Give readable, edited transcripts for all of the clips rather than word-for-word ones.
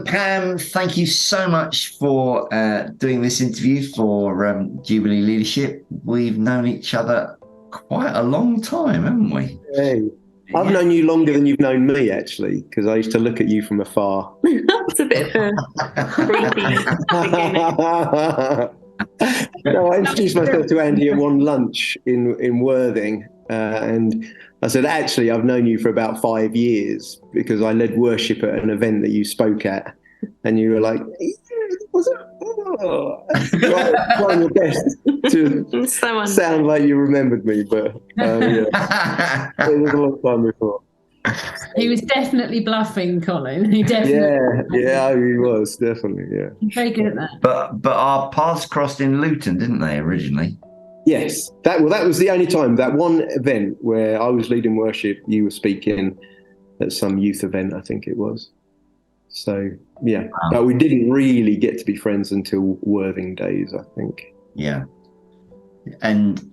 Pam, thank you so much for doing this interview for Jubilee Leadership. We've known each other quite a long time, haven't we? Hey, I've known you longer than you've known me, actually, because I used to look at you from afar. That's a bit of a creepy beginning. No, I introduced myself to Andy at one lunch in Worthing, and I said, actually, I've known you for about 5 years because I led worship at an event that you spoke at, and you were like, was it? Oh. Trying your best to sound like you remembered me, but yeah, it was a long time before. He was definitely bluffing, Colin. He definitely yeah, he was definitely, yeah. Very good at that. But our paths crossed in Luton, didn't they, originally? Yes, that was the only time, that one event where I was leading worship, you were speaking at some youth event, I think it was. So yeah, wow. But we didn't really get to be friends until Worthing days, I think. Yeah, and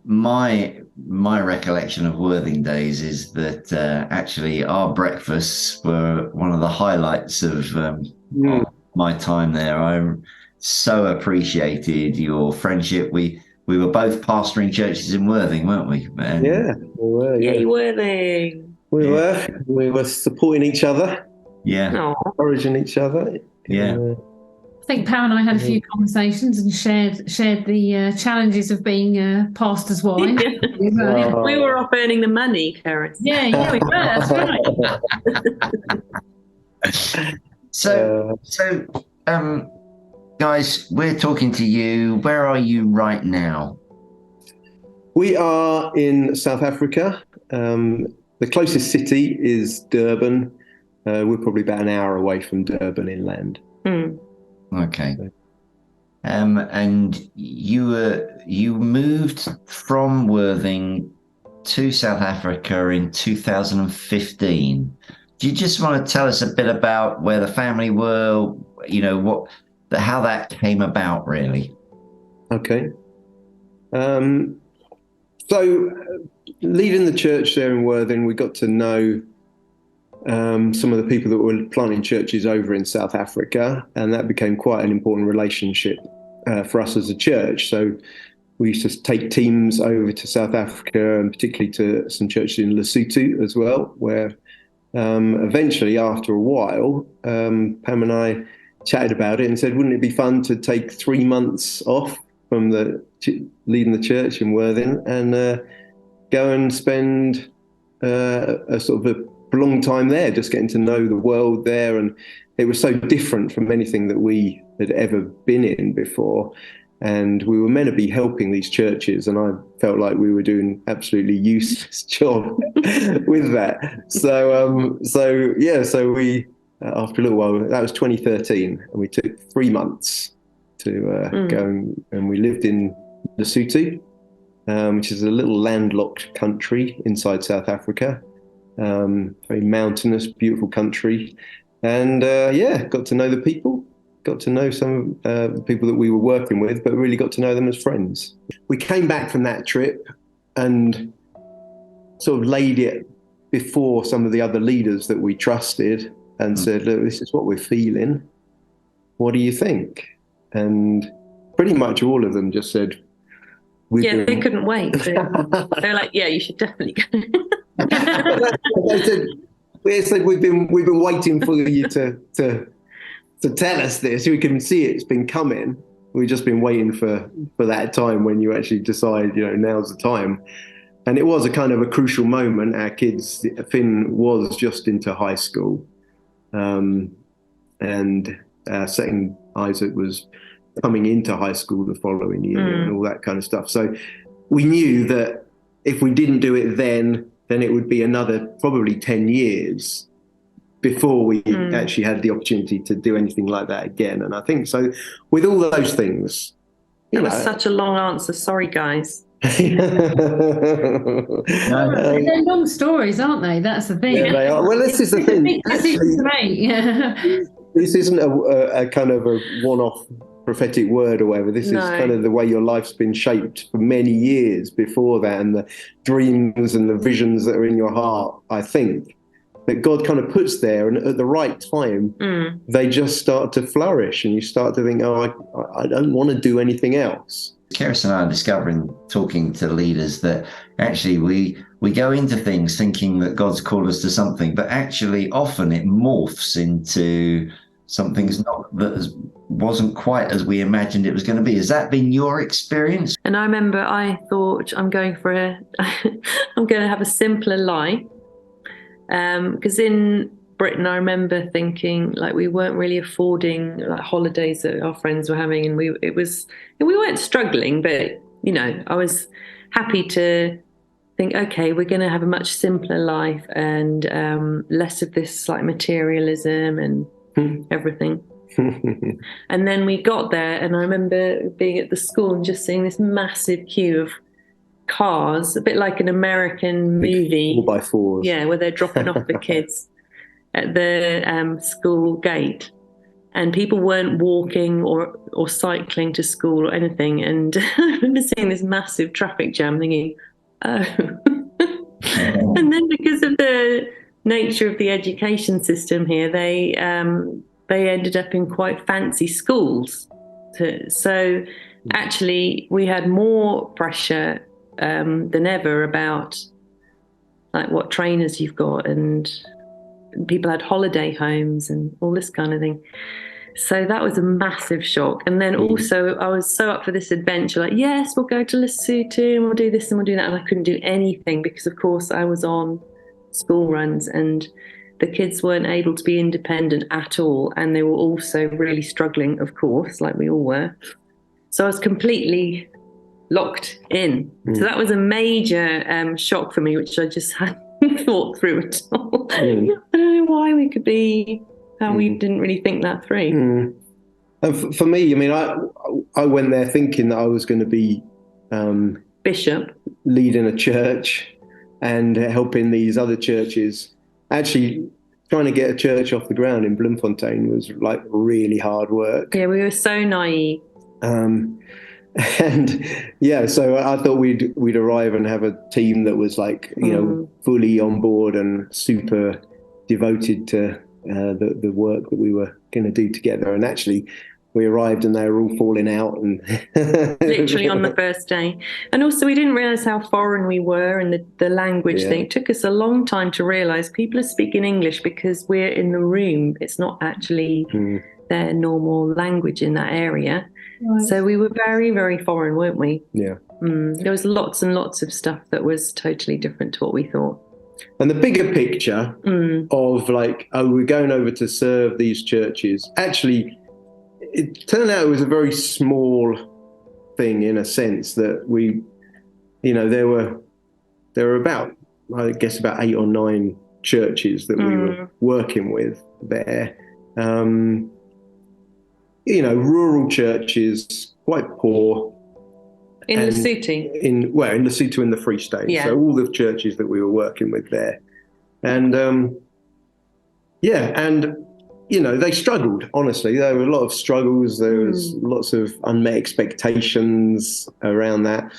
my recollection of Worthing days is that actually our breakfasts were one of the highlights of my time there. I so appreciated your friendship. We were both pastoring churches in Worthing, weren't we? And yeah, we were. Yeah. Yay, Worthing. We were supporting each other. Yeah, encouraging each other. Yeah. I think Pam and I had a few conversations and shared the challenges of being pastor's wife. We were off earning the money, Karen. Yeah, we were. That's right. So, guys, we're talking to you. Where are you right now? We are in South Africa. The closest city is Durban. We're probably about an hour away from Durban inland. Okay. And you moved from Worthing to South Africa in 2015. Do you just want to tell us a bit about where the family were? You know how that came about, really? Okay. So, leading the church there in Worthing, we got to know some of the people that were planting churches over in South Africa, and that became quite an important relationship for us as a church. So we used to take teams over to South Africa, and particularly to some churches in Lesotho as well, where eventually, after a while, Pam and I chatted about it and said, wouldn't it be fun to take 3 months off from leading the church in Worthing and go and spend a sort of a long time there, just getting to know the world there. And it was so different from anything that we had ever been in before. And we were meant to be helping these churches, and I felt like we were doing an absolutely useless job with that. So we, after a little while, that was 2013, and we took 3 months to go and we lived in Lesotho, which is a little landlocked country inside South Africa. Very mountainous, beautiful country, and got to know the people, got to know some people that we were working with, but really got to know them as friends. We came back from that trip and sort of laid it before some of the other leaders that we trusted and said, look, this is what we're feeling. What do you think? And pretty much all of them just said, they couldn't wait. They're like, yeah, you should definitely go. They said we've been waiting for you to tell us this. We can see it's been coming. We've just been waiting for that time when you actually decide, now's the time. And it was a kind of a crucial moment. Our kids, Finn was just into high school, and our second Isaac was coming into high school the following year and all that kind of stuff. So we knew that if we didn't do it then it would be another probably 10 years before we actually had the opportunity to do anything like that again. And I think so with all those things. That was such a long answer. Sorry, guys. They're long stories, aren't they? That's the thing. Yeah, they are. Well, this is the thing. This isn't a kind of a one-off prophetic word or whatever. This is kind of the way your life's been shaped for many years before that, and the dreams and the visions that are in your heart, I think, that God kind of puts there, and at the right time, they just start to flourish, and you start to think, oh, I don't want to do anything else. Cerys and I are discovering, talking to leaders, that actually we go into things thinking that God's called us to something, but actually often it morphs into something's not that wasn't quite as we imagined it was going to be. Has that been your experience? And I remember I thought, I'm going to have a simpler life. Because in Britain, I remember thinking like we weren't really affording like holidays that our friends were having, and we weren't struggling, but you know, I was happy to think, okay, we're going to have a much simpler life and less of this like materialism and everything. And then we got there, and I remember being at the school and just seeing this massive queue of cars, a bit like an American movie, 4x4s. Yeah, where they're dropping off the kids at the school gate, and people weren't walking or cycling to school or anything. And I remember seeing this massive traffic jam, thinking, oh. And then because of the nature of the education system here, they ended up in quite fancy schools. So actually, we had more pressure than ever about like what trainers you've got, and people had holiday homes and all this kind of thing. So that was a massive shock. And then also I was so up for this adventure, like, yes, we'll go to Lesotho and we'll do this and we'll do that. And I couldn't do anything because, of course, I was on school runs and the kids weren't able to be independent at all. And they were also really struggling, of course, like we all were. So I was completely locked in. So that was a major shock for me, which I just hadn't thought through at all. I don't know why we could be, how we didn't really think that through. And for me, I mean, I went there thinking that I was going to be bishop, leading a church and helping these other churches. Actually, trying to get a church off the ground in Bloemfontein was like really hard work. Yeah, we were so naive. And yeah, so I thought we'd arrive and have a team that was like, you know, fully on board and super devoted to the work that we were going to do together. And actually, we arrived and they were all falling out, and literally on the first day. And also, we didn't realize how foreign we were, and the language thing. It took us a long time to realize people are speaking English because we're in the room. It's not actually their normal language in that area. Right. So we were very, very foreign, weren't we? Yeah. There was lots and lots of stuff that was totally different to what we thought. And the bigger picture of like, oh, we're going over to serve these churches. Actually, it turned out it was a very small thing in a sense that we, you know, there were about, I guess, about 8 or 9 churches that we were working with there. You know, rural churches, quite poor. In Lesotho? In Lesotho in the Free State. Yeah. So all the churches that we were working with there. And, and, you know, they struggled, honestly. There were a lot of struggles. There was lots of unmet expectations around that.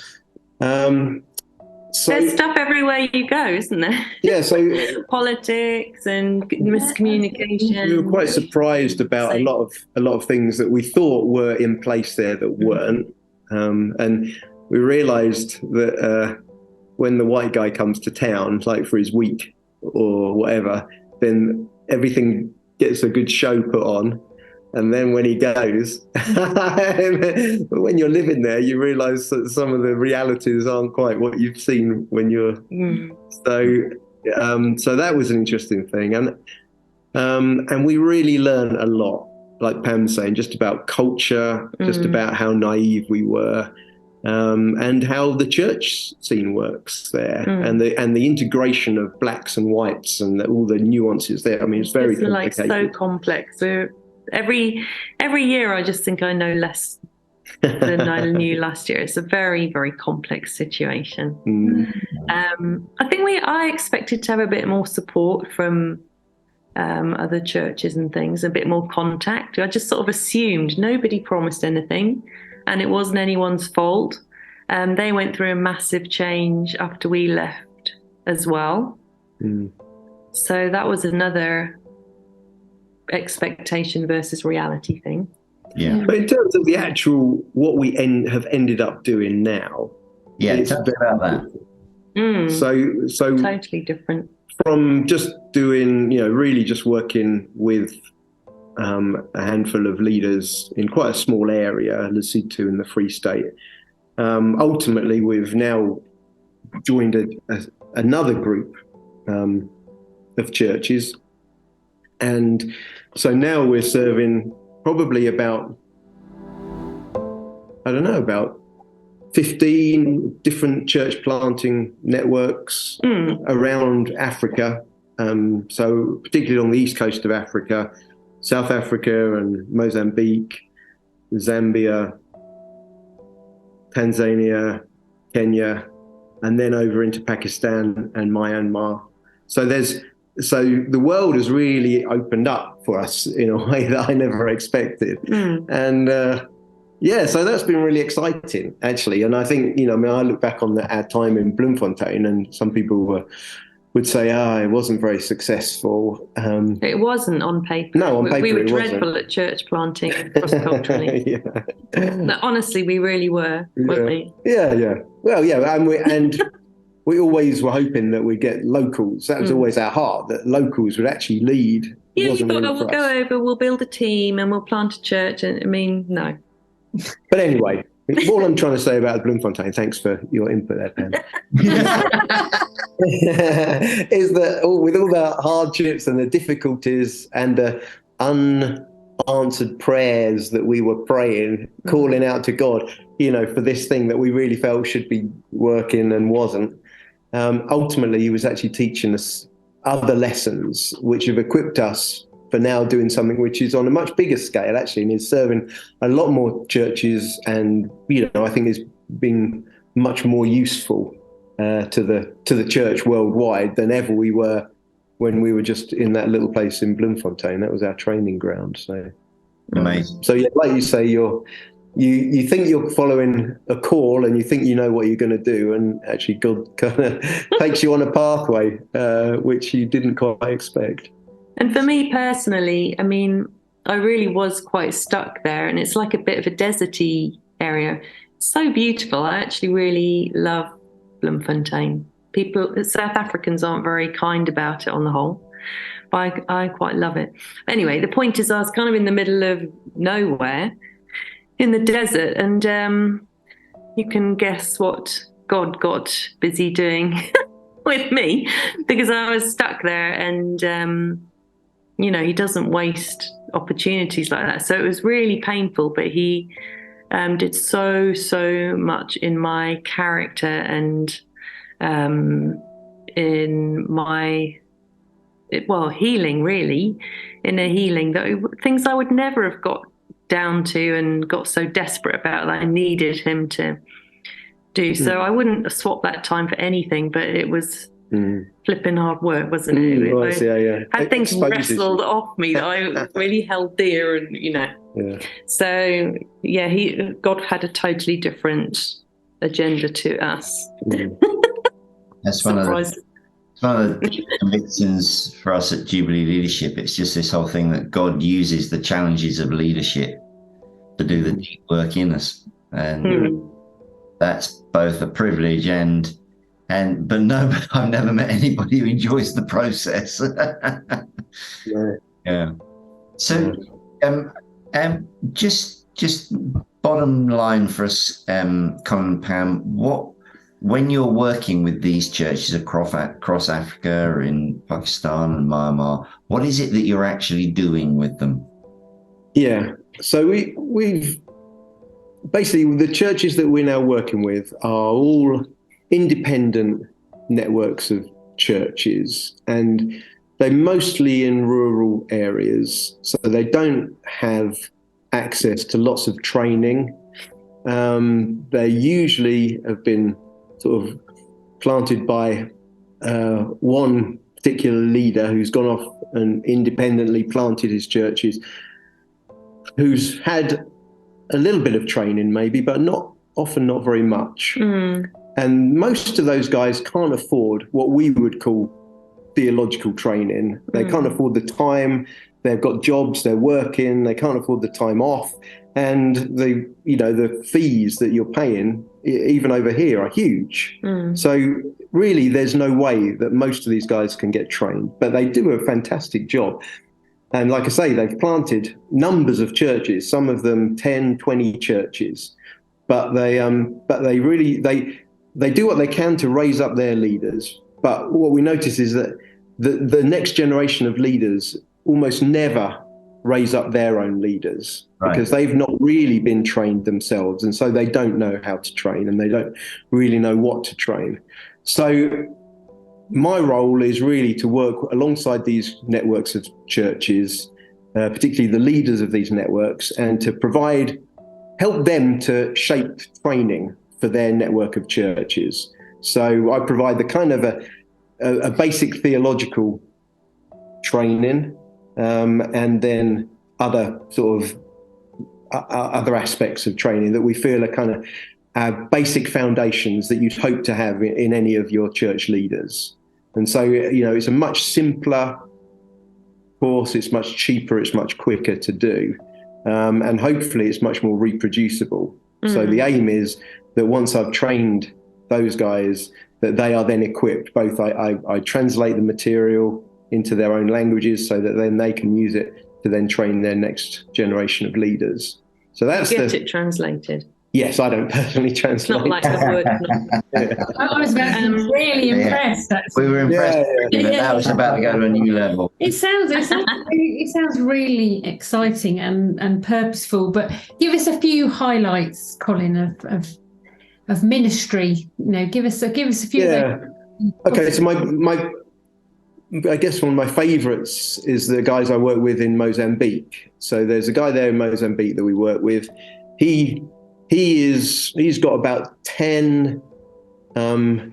So, there's stuff everywhere you go, isn't there? Yeah, so politics and miscommunication. We were quite surprised about a lot of things that we thought were in place there that weren't. And we realised that when the white guy comes to town, like for his week or whatever, then everything gets a good show put on. And then when he goes, when you're living there, you realise that some of the realities aren't quite what you've seen when you're. So that was an interesting thing, and we really learned a lot. Like Pam's saying, just about culture, just about how naive we were, and how the church scene works there, and the integration of blacks and whites and all the nuances there. I mean, it's very complicated. Like so complex. Every year, I just think I know less than I knew last year. It's a very, very complex situation. I think I expected to have a bit more support from other churches and things, a bit more contact. I just sort of assumed nobody promised anything, and it wasn't anyone's fault. They went through a massive change after we left as well. So that was another expectation versus reality thing. Yeah. But in terms of the actual, what we have ended up doing now, Yeah, tell us about that. So Totally different. From just doing, really just working with a handful of leaders in quite a small area, Lesotho in the Free State. Ultimately, we've now joined another group of churches, and so now we're serving probably about 15 different church planting networks around Africa. So particularly on the east coast of Africa, South Africa and Mozambique, Zambia, Tanzania, Kenya, and then over into Pakistan and Myanmar. So the world has really opened up for us in a way that I never expected. And so that's been really exciting, actually. And I think, I look back on our time in Bloemfontein, and some people would say, it wasn't very successful. It wasn't on paper. No, on paper we were it dreadful wasn't. at church planting cross-culturally. No, honestly, we really were, weren't we? Yeah. Well, yeah, and we always were hoping that we'd get locals. That was always our heart, that locals would actually lead. Yeah, we thought, we'll go over, we'll build a team and we'll plant a church. And no. But anyway, all I'm trying to say about Bloemfontein, thanks for your input there, Pam, is that with all the hardships and the difficulties and the unanswered prayers that we were praying, calling out to God, for this thing that we really felt should be working and wasn't, ultimately he was actually teaching us other lessons which have equipped us for now doing something which is on a much bigger scale, actually, and is serving a lot more churches, and I think is being much more useful to the church worldwide than ever we were when we were just in that little place in Bloemfontein. That was our training ground. So amazing. So yeah, like you say, you think you're following a call and you think you know what you're going to do, and actually God kind of takes you on a pathway which you didn't quite expect. And for me personally, I mean, I really was quite stuck there, and it's like a bit of a deserty area. It's so beautiful. I actually really love Bloemfontein. South Africans aren't very kind about it on the whole, but I quite love it. Anyway, the point is I was kind of in the middle of nowhere in the desert, and you can guess what God got busy doing with me, because I was stuck there, and he doesn't waste opportunities like that. So it was really painful, but he did so much in my character and in my healing, really, inner healing, things I would never have got down to and got so desperate about that I needed him to do. So I wouldn't swap that time for anything, but it was flipping hard work, wasn't it? I had things wrestled off me that I really held dear, and So God had a totally different agenda to us. That's one of the convictions for us at Jubilee Leadership. It's just this whole thing that God uses the challenges of leadership to do the deep work in us, and that's both a privilege but no, I've never met anybody who enjoys the process. Yeah. So, just bottom line for us, Colin and Pam, when you're working with these churches across Africa or in Pakistan and Myanmar, what is it that you're actually doing with them? Yeah. So we've basically, the churches that we're now working with are all independent networks of churches, and they're mostly in rural areas, so they don't have access to lots of training. They usually have been sort of planted by one particular leader who's gone off and independently planted his churches, who's had a little bit of training maybe, but not very much. And most of those guys can't afford what we would call theological training. They can't afford the time. They've got jobs, they're working, they can't afford the time off. And the fees that you're paying, even over here, are huge. So really, there's no way that most of these guys can get trained, but they do a fantastic job. And like I say, they've planted numbers of churches, some of them 10, 20 churches, but they do what they can to raise up their leaders. But what we notice is that the next generation of leaders almost never raise up their own leaders, because they've not really been trained themselves, and so they don't know how to train, and they don't really know what to train. So my role is really to work alongside these networks of churches, particularly the leaders of these networks, and to help them to shape training for their network of churches. So I provide the kind of a basic theological training, and then other sort of other aspects of training that we feel are kind of basic foundations that you'd hope to have in any of your church leaders. And so, it's a much simpler course, it's much cheaper, it's much quicker to do, and hopefully it's much more reproducible. So the aim is that once I've trained those guys, that they are then equipped. Both I translate the material into their own languages so that then they can use it to then train their next generation of leaders. So that's it translated. Yes, I don't personally translate. It's not like the word. I was really impressed. We were impressed. But that was about to go to a new level. It sounds really exciting and purposeful. But give us a few highlights, Colin, of ministry. Give us a few. Yeah. Okay. So I guess one of my favourites is the guys I work with in Mozambique. So there's a guy there in Mozambique that we work with. He's got about 10 guys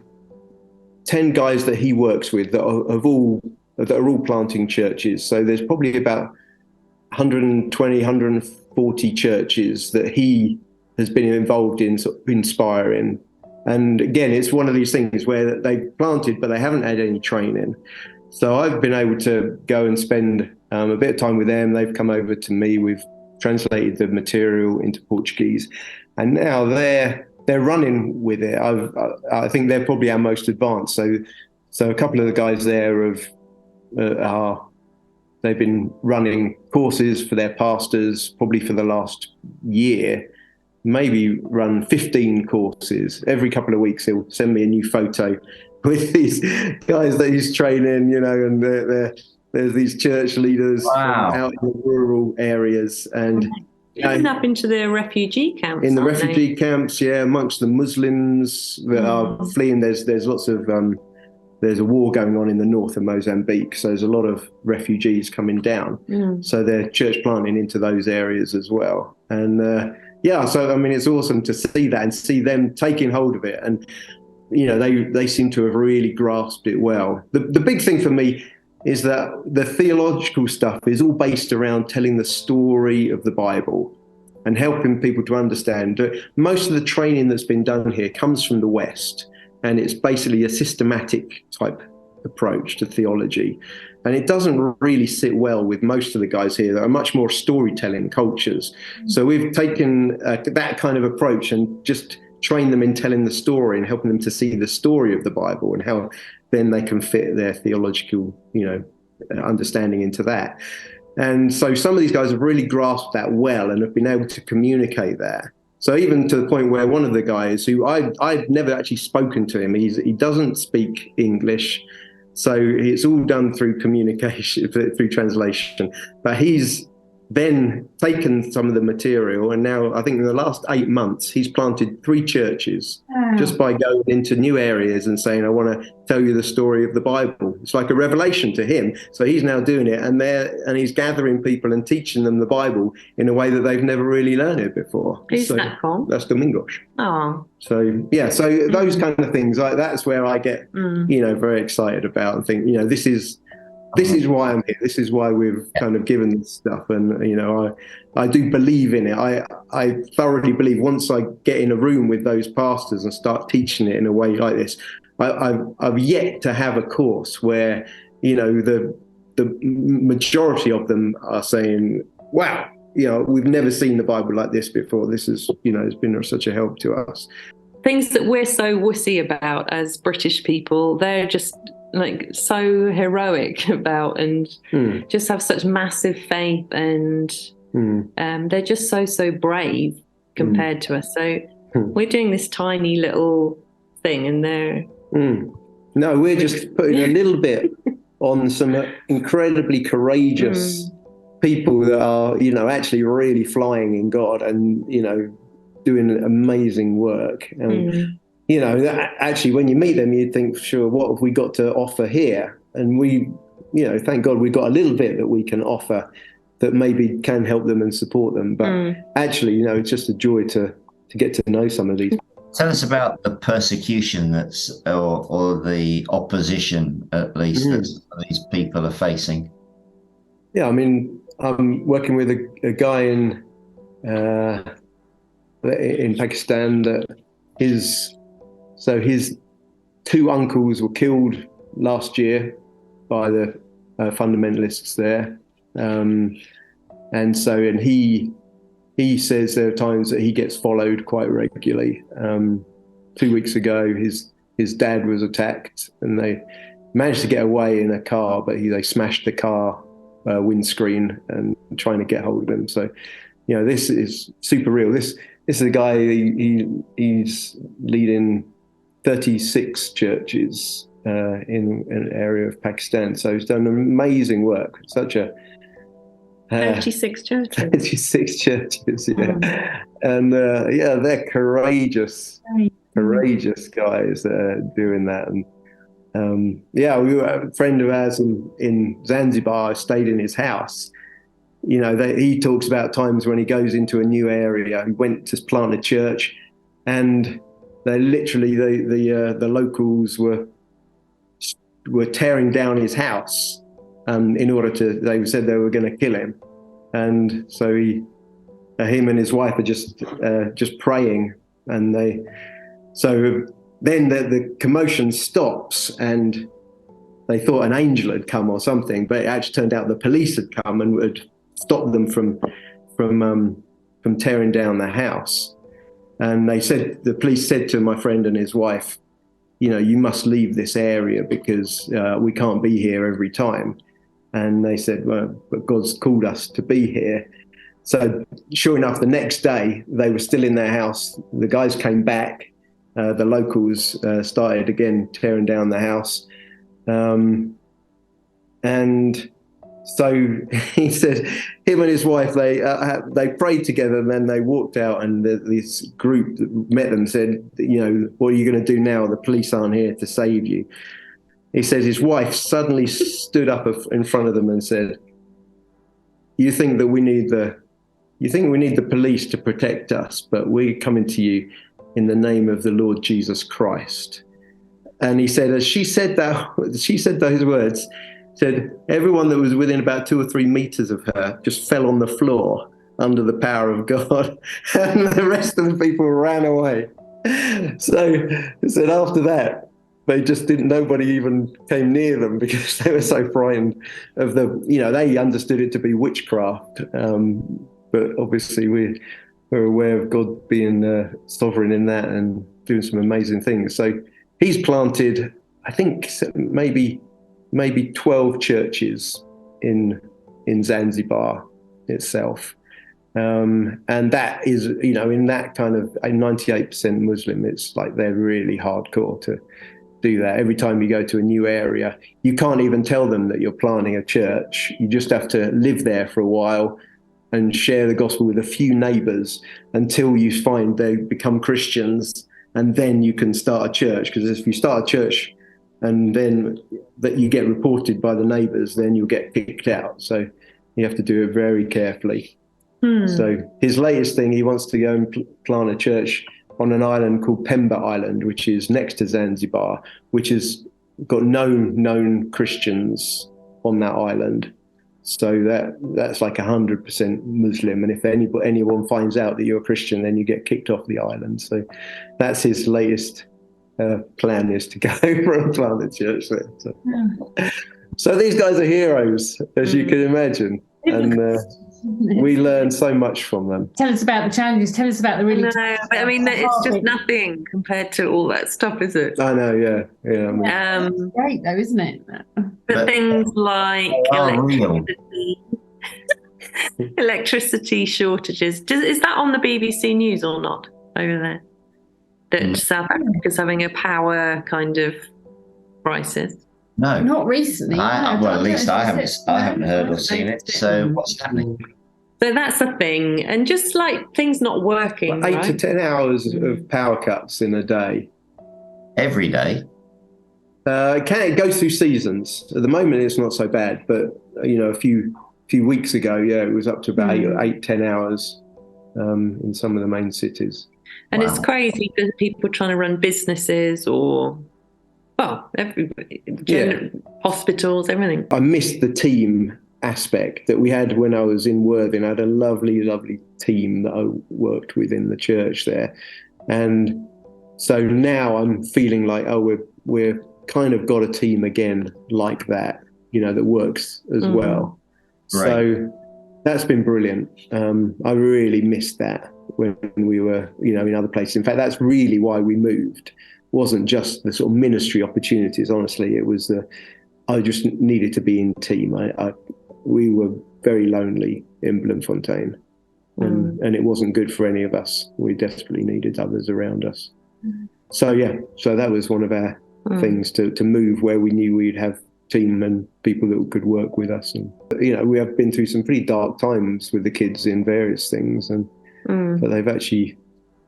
that he works with that are all planting churches. So there's probably about 120, 140 churches that he has been involved in, sort of inspiring. And again, it's one of these things where they've planted, but they haven't had any training. So I've been able to go and spend a bit of time with them. They've come over to me. We've translated the material into Portuguese, and now they're running with it. I think they're probably our most advanced. So a couple of the guys there they've been running courses for their pastors probably for the last year. Maybe run 15 courses. Every couple of weeks he'll send me a new photo with these guys that he's training, and there's these church leaders out in the rural areas, and even up into the refugee camps. In the refugee camps, amongst the Muslims that are fleeing. There's lots of there's a war going on in the north of Mozambique, so there's a lot of refugees coming down. So they're church planting into those areas as well, and so I mean, it's awesome to see that and see them taking hold of it, and they seem to have really grasped it well. The big thing for me is that the theological stuff is all based around telling the story of the Bible and helping people to understand. Most of the training that's been done here comes from the West, and it's basically a systematic type approach to theology. And it doesn't really sit well with most of the guys here that are much more storytelling cultures. So we've taken that kind of approach and just train them in telling the story and helping them to see the story of the Bible and how then they can fit their theological, understanding into that. And so some of these guys have really grasped that well and have been able to communicate that. So even to the point where one of the guys who I've never actually spoken to him, he doesn't speak English. So it's all done through communication, through translation. But he's then taken some of the material, and now I think in the last 8 months he's planted 3 churches just by going into new areas and saying, I want to tell you the story of the Bible. It's like a revelation to him. So he's now doing it, and he's gathering people and teaching them the Bible in a way that they've never really learned it before. Who's that from? That's Domingos. Oh. So those kind of things, that's where I get very excited about and think, this is why I'm here. This is why we've kind of given this stuff. And, I do believe in it. I thoroughly believe once I get in a room with those pastors and start teaching it in a way like this, I've yet to have a course where the majority of them are saying, wow, we've never seen the Bible like this before. This is, has been such a help to us. Things that we're so wussy about as British people, they're just like so heroic about, and just have such massive faith, and they're just so brave compared to us. So we're doing this tiny little thing, and they're no, we're just putting a little bit on some incredibly courageous people that are, actually really flying in God and, doing amazing work. And, actually, when you meet them, you'd think, sure, what have we got to offer here? And we, thank God we've got a little bit that we can offer that maybe can help them and support them. But actually, it's just a joy to get to know some of these. Tell us about the persecution or the opposition, at least, that these people are facing. Yeah, I mean, I'm working with a guy in Pakistan that his two uncles were killed last year by the fundamentalists there, and he says there are times that he gets followed quite regularly. 2 weeks ago, his dad was attacked, and they managed to get away in a car, but they smashed the car windscreen and trying to get hold of him. So, this is super real. This is a guy, he's leading 36 churches in an area of Pakistan. So he's done amazing work. Such a 36 churches. 36 churches, yeah. And they're courageous guys that are doing that. And we were a friend of ours in Zanzibar. I stayed in his house. He talks about times when he goes into a new area. He went to plant a church, and they literally the locals were tearing down his house. In order to, they said they were going to kill him, and so him and his wife are just praying, and then the commotion stops, and they thought an angel had come or something, but it actually turned out the police had come and had stopped them from tearing down the house. And the police said to my friend and his wife, you must leave this area because we can't be here every time. And they said, well, but God's called us to be here. So sure enough, the next day they were still in their house. The guys came back. The locals started again tearing down the house. And so he said him and his wife, they prayed together, and then they walked out, and this group that met them said, what are you going to do now? The police aren't here to save you. He says his wife suddenly stood up in front of them and said, you think we need the police to protect us, but we're coming to you in the name of the Lord Jesus Christ. And he said, as she said those words, said everyone that was within about 2 or 3 meters of her just fell on the floor under the power of God, and the rest of the people ran away. So he said after that, they just nobody even came near them because they were so frightened of they understood it to be witchcraft. But obviously we're aware of God being sovereign in that and doing some amazing things. So he's planted, I think, maybe 12 churches in Zanzibar itself. And that is, in that kind of 98% Muslim, it's like they're really hardcore to do that. Every time you go to a new area, you can't even tell them that you're planting a church. You just have to live there for a while and share the gospel with a few neighbors until you find they become Christians, and then you can start a church. Because if you start a church and then that you get reported by the neighbors, then you'll get kicked out. So you have to do it very carefully. So his latest thing, he wants to go and plant a church on an island called Pemba Island, which is next to Zanzibar, which has got no known Christians on that island. So that's like 100% Muslim. And if anyone finds out that you're a Christian, then you get kicked off the island. So that's his latest plan, is to go for a plant a church there. So. So these guys are heroes, as you can imagine, and we learn so much from them. Tell us about the challenges. Tell us about the really. No, but I mean, it's just nothing compared to all that stuff, is it? I know, yeah. I mean, great though, isn't it? But things like real. electricity shortages. Is that on the BBC News or not over there? That South Africa's having a power kind of crisis. No, not recently. Well, at least I haven't heard or seen it. So what's happening? So that's a thing, and just like things not working. 8 to 10 hours of power cuts in a day. Every day. It goes through seasons. At the moment, it's not so bad, but a few weeks ago, it was up to about 8-10 hours in some of the main cities. And It's crazy because people trying to run businesses or, hospitals, everything. I missed the team aspect that we had when I was in Worthing. I had a lovely, lovely team that I worked with in the church there. And so now I'm feeling like, we're kind of got a team again like that, that works as well. Right. So that's been brilliant. I really missed that when we were, in other places. In fact, that's really why we moved. It wasn't just the sort of ministry opportunities, honestly. It was I just needed to be in team. We were very lonely in Bloemfontein, and it wasn't good for any of us. We desperately needed others around us. So that was one of our things to move where we knew we'd have team and people that could work with us. And we have been through some pretty dark times with the kids in various things, but they've actually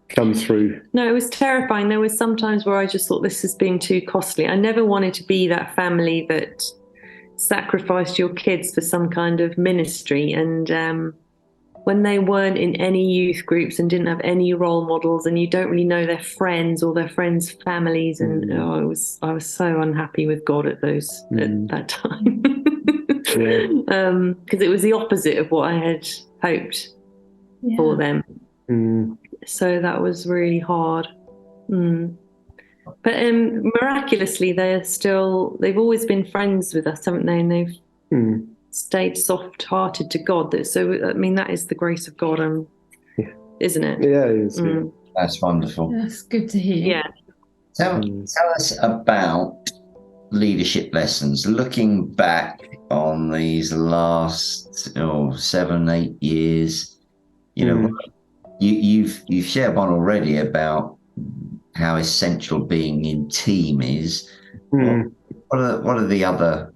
come through. No, it was terrifying. There was some times where I just thought this is being too costly. I never wanted to be that family that sacrificed your kids for some kind of ministry. And when they weren't in any youth groups and didn't have any role models, and you don't really know their friends or their friends' families, and I was so unhappy with God at that time. Because it was the opposite of what I had hoped for them. So that was really hard. But miraculously, they've always been friends with us, haven't they? And they've stayed soft-hearted to God. So, I mean, that is the grace of God, isn't it? Yeah, it is. Yeah. That's wonderful. That's good to hear. Yeah. Tell us about leadership lessons. Looking back on these last 7-8 years, you've shared one already about how essential being in team is. What are the other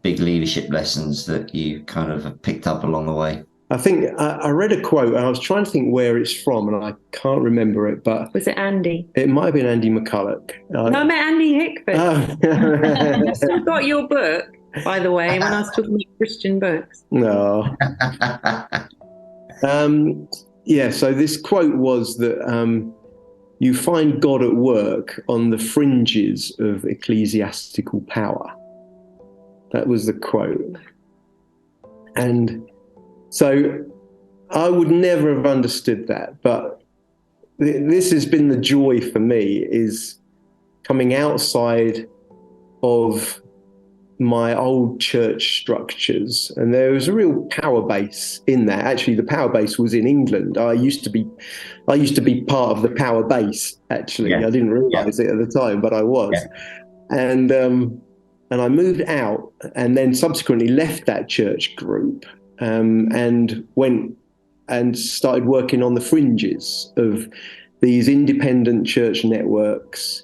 big leadership lessons that you kind of have picked up along the way? I think I read a quote, and I was trying to think where it's from, and I can't remember it. But was it Andy? It might have been Andy McCulloch. No, I met Andy Hickford. I still got your book, by the way, when I was talking about Christian books. No. So this quote was that you find God at work on the fringes of ecclesiastical power. That was the quote. And so I would never have understood that, but this has been the joy for me, is coming outside of my old church structures. And there was a real power base in that. Actually, the power base was in England. I used to be part of the power base, actually. Yeah. I didn't realize it at the time, but I was. Yeah. And I moved out and then subsequently left that church group and went and started working on the fringes of these independent church networks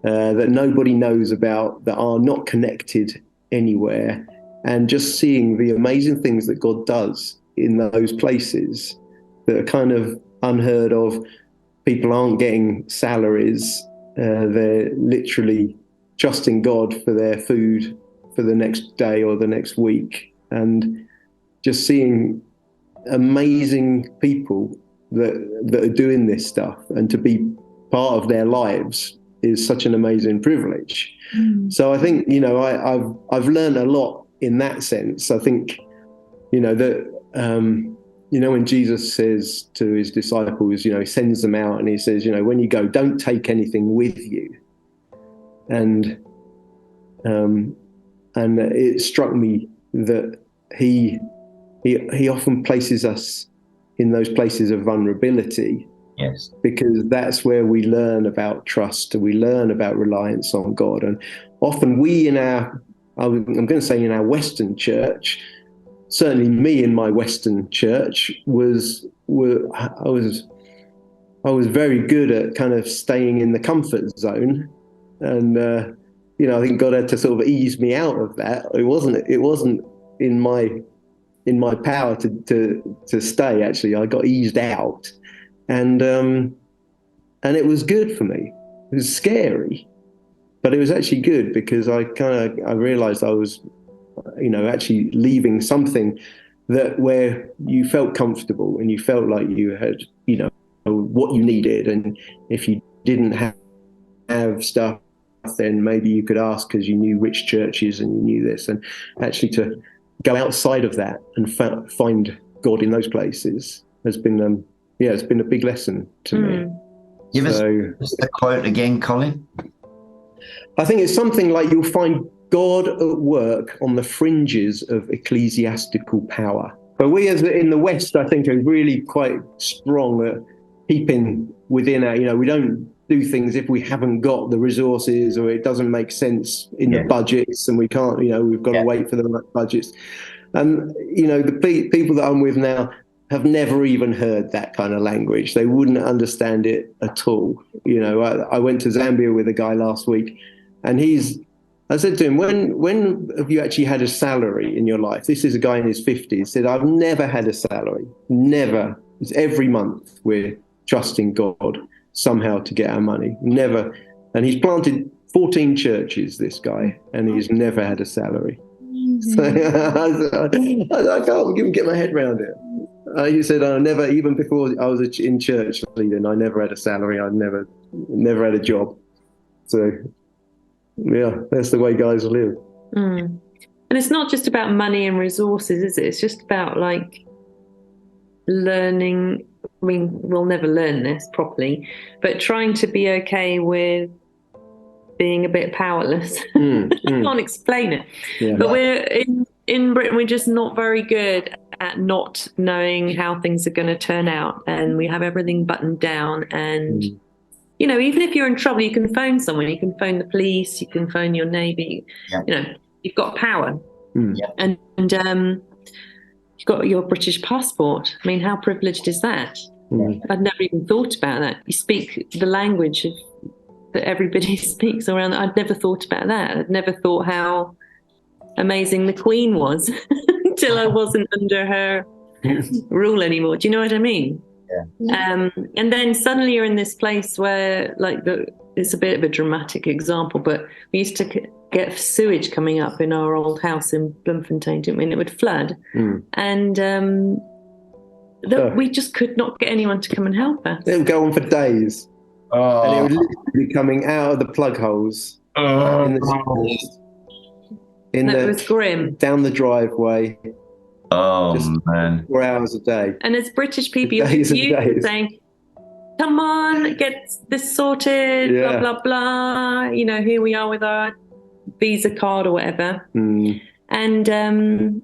that nobody knows about, that are not connected anywhere, and just seeing the amazing things that God does in those places that are kind of unheard of. People aren't getting salaries. They're literally trusting God for their food for the next day or the next week, and just seeing amazing people that are doing this stuff, and to be part of their lives is such an amazing privilege. So I think, I've learned a lot in that sense. I think, that, when Jesus says to his disciples, he sends them out and he says, when you go, don't take anything with you. And And it struck me that he often places us in those places of vulnerability. Yes. Because that's where we learn about trust, and we learn about reliance on God. And often we in our, I'm going to say in our Western church, certainly me in my Western church I was very good at kind of staying in the comfort zone. And, I think God had to sort of ease me out of that. It wasn't in my power to stay. Actually, I got eased out. And it was good for me. It was scary, but it was actually good, because I realized I was, actually leaving something where you felt comfortable and you felt like you had, what you needed. And if you didn't have stuff, then maybe you could ask, because you knew which churches and you knew this. And actually to go outside of that and find God in those places has been it's been a big lesson to me. Give us the quote again, Colin. I think it's something like, you'll find God at work on the fringes of ecclesiastical power. But we in the West, I think, are really quite strong at keeping within our, we don't do things if we haven't got the resources, or it doesn't make sense in the budgets, and we can't, we've got to wait for the right budgets. And, the people that I'm with now have never even heard that kind of language. They wouldn't understand it at all. I went to Zambia with a guy last week, and I said to him, when have you actually had a salary in your life? This is a guy in his 50s. He said, I've never had a salary. Never. It's every month we're trusting God somehow to get our money. Never. And he's planted 14 churches, this guy, and he's never had a salary. So I can't even get my head around it. He said, I never, even before I was in church leading, I never had a salary. I never had a job. So, yeah, that's the way guys live. And it's not just about money and resources, is it? It's just about learning. I mean, we'll never learn this properly, but trying to be okay with being a bit powerless. I can't explain it. Yeah. But we're in Britain, we're just not very good at not knowing how things are going to turn out, and we have everything buttoned down. And even if you're in trouble, you can phone someone. You can phone the police. You can phone your neighbour. You've got power, and you've got your British passport. I mean, how privileged is that? I'd never even thought about that. You speak the language that everybody speaks around. I'd never thought about that. I'd never thought how amazing the Queen was until I wasn't under her rule anymore. Do you know what I mean? Yeah. And then suddenly you're in this place where, it's a bit of a dramatic example, but we used to get sewage coming up in our old house in Bloemfontein, didn't we? And it would flood. And we just could not get anyone to come and help us. It would go on for days. And it would literally be coming out of the plug holes it was grim. Down the driveway. Just man. 4 hours a day. And as British people, you're used to saying, come on, get this sorted, blah, blah, blah. Here we are with our Visa card or whatever. And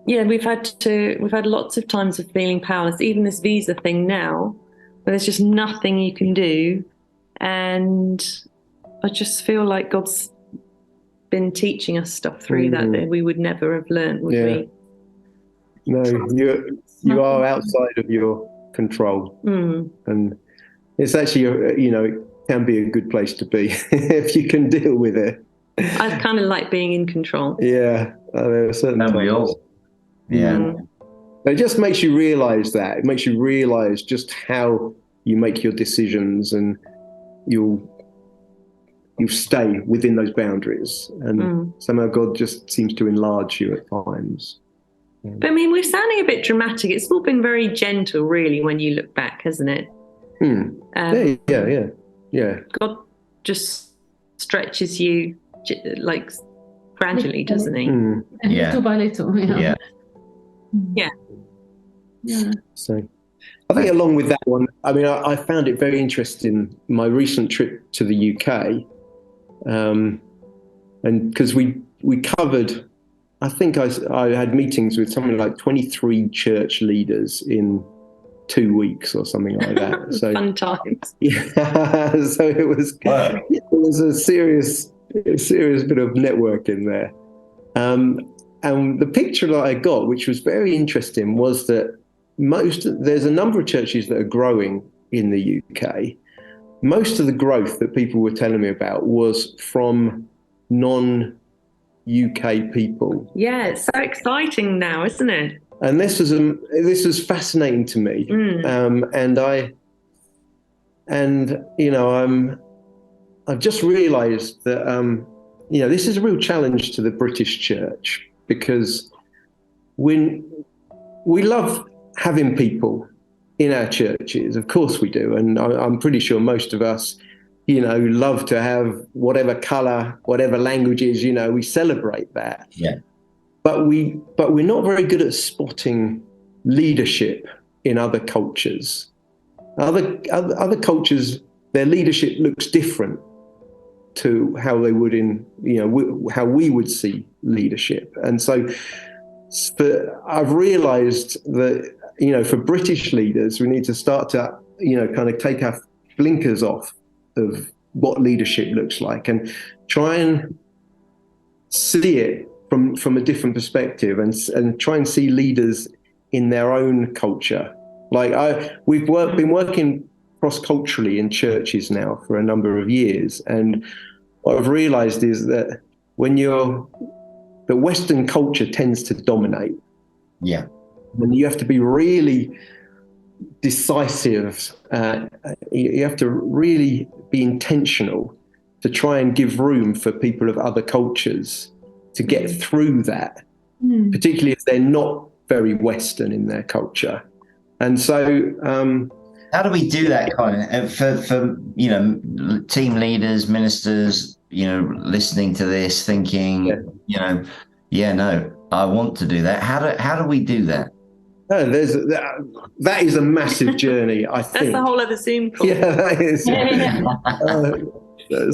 we've had lots of times of feeling powerless, even this visa thing now, where there's just nothing you can do. And I just feel like God's been teaching us stuff through that we would never have learned, would we? No, you are outside of your control. And it's actually, it can be a good place to be if you can deal with it. I kind of like being in control. Yeah, there are certain times. But it just makes you realise that. It makes you realise just how you make your decisions, and you'll stay within those boundaries. And somehow God just seems to enlarge you at times. But I mean, we're sounding a bit dramatic. It's all been very gentle, really, when you look back, hasn't it? Yeah. God just stretches you gradually, doesn't he? And little by little. Yeah. So I think along with that one, I mean, I found it very interesting, my recent trip to the UK, and because we we covered, I think I had meetings with something like 23 church leaders in 2 weeks or something like that. So fun times. yeah, so it was a serious bit of networking there. And the picture that I got, which was very interesting, was that there's a number of churches that are growing in the UK. Most of the growth that people were telling me about was from non-UK people. Yeah, it's so exciting now, isn't it? And this was fascinating to me. I've just realised that this is a real challenge to the British church, because when we love having people in our churches, of course we do, and I'm pretty sure most of us, love to have whatever colour, whatever languages, we celebrate that. Yeah. But we're not very good at spotting leadership in other cultures. Other cultures, their leadership looks different to how they would how we would see leadership. And so I've realized that, for British leaders, we need to start to, kind of take our blinkers off of what leadership looks like and try and see it from a different perspective, and try and see leaders in their own culture. Like we've been working cross-culturally in churches now for a number of years, and what I've realized is that the Western culture tends to dominate. Yeah. And you have to be really decisive. You have to really be intentional to try and give room for people of other cultures to get through that, particularly if they're not very Western in their culture. And so how do we do that, Colin? For team leaders, ministers, listening to this, thinking, I want to do that. How do we do that? That is a massive journey, I think. That's the whole other Zoom call. Yeah, that is.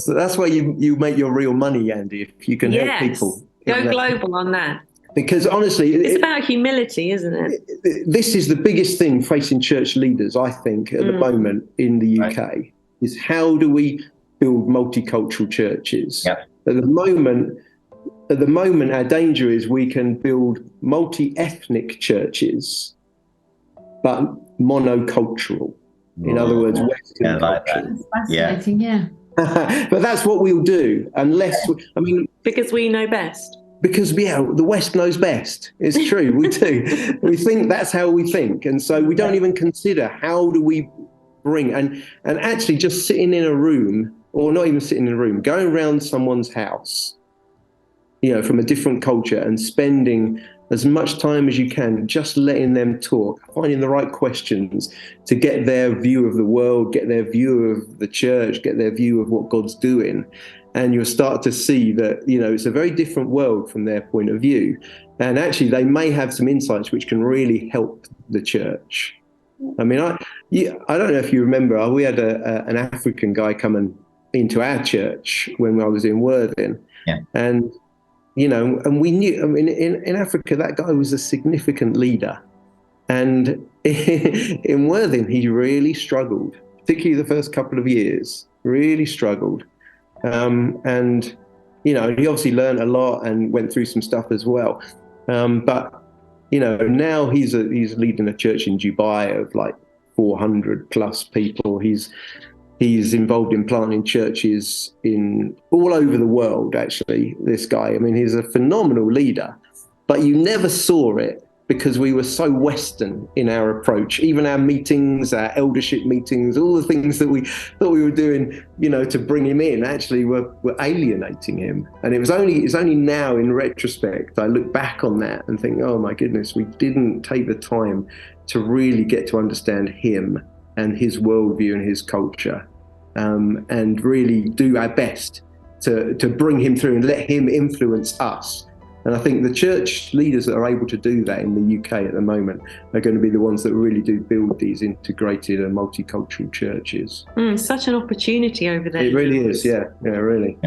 That's where you make your real money, Andy, if you can help people. Go global on that. Because honestly, it's about humility, isn't it? This is the biggest thing facing church leaders, I think, at the moment in the UK, right, is how do we build multicultural churches? Yep. At the moment, our danger is we can build multi-ethnic churches, but monocultural. In other words, Western culture. That's fascinating, yeah. But that's what we'll do, because we know best. Because the West knows best. It's true, we do. We think that's how we think, and so we don't even consider how do we bring and actually just sitting in a room, or not even sitting in a room, going around someone's house, from a different culture, and spending as much time as you can just letting them talk, finding the right questions to get their view of the world, get their view of the church, get their view of what God's doing. And you'll start to see that, it's a very different world from their point of view. And actually, they may have some insights which can really help the church. I don't know if you remember, we had an African guy coming into our church when I was in Worthing. Yeah. And we knew, in Africa, that guy was a significant leader. And in Worthing, he really struggled, particularly the first couple of years, really struggled. And he obviously learned a lot and went through some stuff as well. But now he's leading a church in Dubai of like 400 plus people. He's involved in planting churches in all over the world, actually, this guy. He's a phenomenal leader, but you never saw it because we were so Western in our approach. Even our meetings, our eldership meetings, all the things that we thought we were doing, to bring him in, actually were alienating him. And it's only now in retrospect, I look back on that and think, oh my goodness, we didn't take the time to really get to understand him and his worldview and his culture, and really do our best to bring him through and let him influence us. And I think the church leaders that are able to do that in the UK at the moment are going to be the ones that really do build these integrated and multicultural churches. Such an opportunity over there. It really is, yeah, really.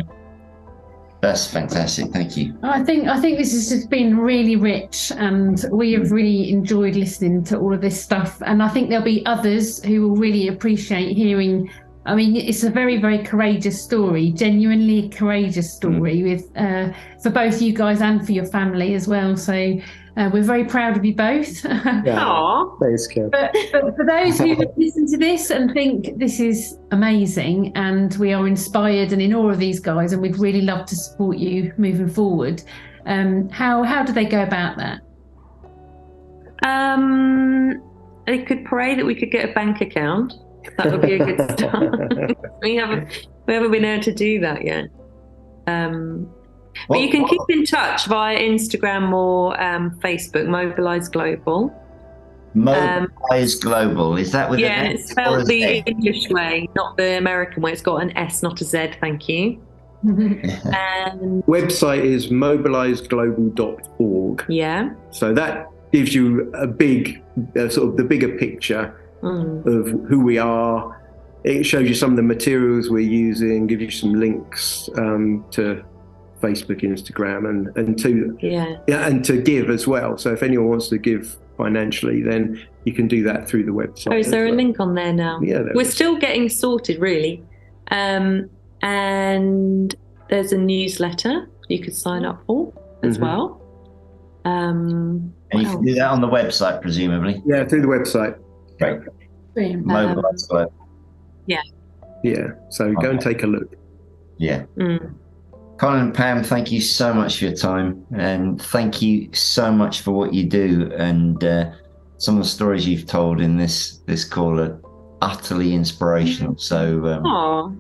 That's fantastic. Thank you. I think this has just been really rich, and we have really enjoyed listening to all of this stuff. And I think there'll be others who will really appreciate hearing. I mean, it's a very, very courageous story, genuinely courageous story, with for both you guys and for your family as well. So we're very proud of you both. Yeah. Thanks, Kev. But for those who listen to this and think this is amazing, and we are inspired and in awe of these guys, and we'd really love to support you moving forward, how do they go about that? They could pray that we could get a bank account. That would be a good start. we haven't been able to do that yet. But you can keep in touch via Instagram or Facebook, Mobilise Global. Mobilise Global, is that with yeah, an it's S or spelled a the Z? English way, not the American way. It's got an S, not a Z, thank you. And Website is mobiliseglobal.org. yeah. So that gives you a big, sort of the bigger picture of who we are. It shows you some of the materials we're using, gives you some links to Facebook, Instagram, and to give as well. So if anyone wants to give financially, then you can do that through the website. Oh, is there a link on there now? Yeah, we're still getting sorted, really. And there's a newsletter you could sign up for as well. And you can do that on the website, presumably. Yeah, through the website. Great. Mobilise Global. Yeah. Yeah. So go and take a look. Yeah. Colin and Pam, thank you so much for your time, and thank you so much for what you do. And some of the stories you've told in this call are utterly inspirational. So,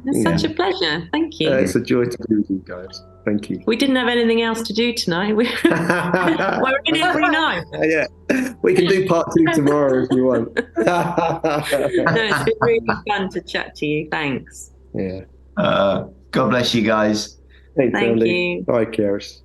it's such a pleasure. Thank you. It's a joy to be with you guys. Thank you. We didn't have anything else to do tonight. We're in every night. Yeah, we can do part 2 tomorrow if you want. No, it's been really fun to chat to you. Thanks. Yeah. God bless you guys. Thanks, Thank Andy. you. Bye, Cerys.